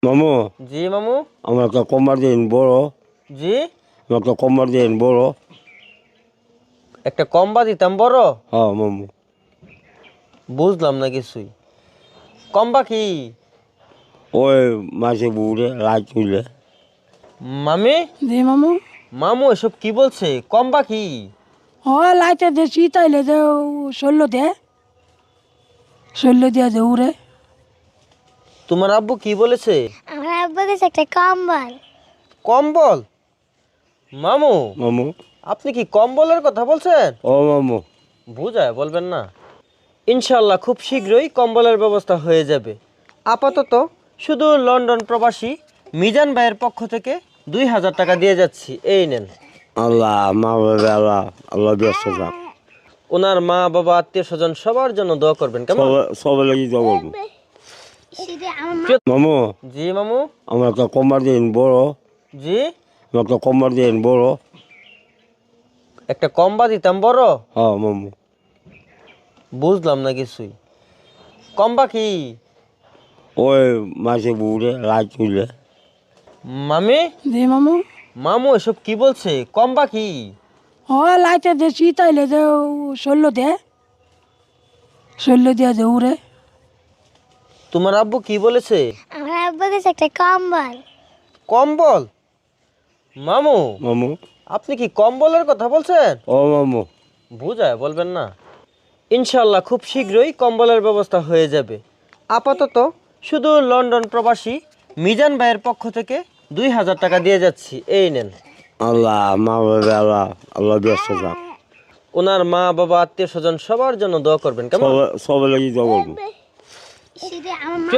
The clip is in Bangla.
মামু, জি মামু। আমার একটা কম্বার দিন বড়। জি, আমার একটা কম্বার দিন বড়। একটা কম্বা দিতাম বড়। হ্যাঁ মামু। বুঝলাম না কিছুই। কম্বা কি? ওই মাসে বুড়ে লাইট তুলে। মামি? জি মামু। মামু এসব কি বলছে? কম্বা কি? লাইটে যে শীত আইলে যে শৈল্য দিয়া যে উড়ে। তোমার আব্বু কি বলেছে? আমার আব্বু দিছে একটা কম্বল। কম্বল? মামু, মামু। আপনি কি কম্বলের কথা বলছেন? ও মামু। বুঝায় বলবেন না। ইনশাল্লাহ খুব শীঘ্রই কম্বলের ব্যবস্থা হয়ে যাবে। আপাতত শুধু লন্ডন প্রবাসী মিজান ভাইয়ের পক্ষ থেকে 2000 টাকা দিয়ে যাচ্ছি, এই নেন। আল্লাহ মা বাবা আল্লাহ আল্লাহ ব্যস্ত থাক। ওনার মা বাবা আত্মীয় স্বজন সবার জন্য দোয়া করবেন, কেমন? সবাই লাগি তো বলবো। সেটা আমার মামু, জি মামু। আমার একটা কম্বার দিন বড়। জি, আমার একটা কম্বার দিন বড়। একটা কম্বা দিতাম বড়। হ্যাঁ মামু। বুঝলাম না কিছুই। কম্বা কি? ওই মাসে বুড়ে লাইট তুলে। মামি? জি মামু। মামু এসব কি বলছে? কম্বা কি? লাইটে যে শীত আইলে যে শৈল্য দিয়া যে উড়ে। তোমার আব্বু কি বলেছে? আমার আব্বু দিছে একটা কম্বল। কম্বল? মামু, মামু। আপনি কি কম্বলের কথা বলছেন? ও মামু। বুঝায় বলবেন না। ইনশাল্লাহ খুব শীঘ্রই কম্বলের ব্যবস্থা হয়ে যাবে। আপাতত শুধু লন্ডন প্রবাসী মিজান ভাইয়ের পক্ষ থেকে 2000 টাকা দিয়ে যাচ্ছি, এই নেন। আল্লাহ মা বাবা আল্লাহ আল্লাহ ব্যস্ত থাক। ওনার মা বাবা আত্মীয় স্বজন সবার জন্য দোয়া করবেন, কেমন? সবাই লাগি তো বলবো। সেটা আমার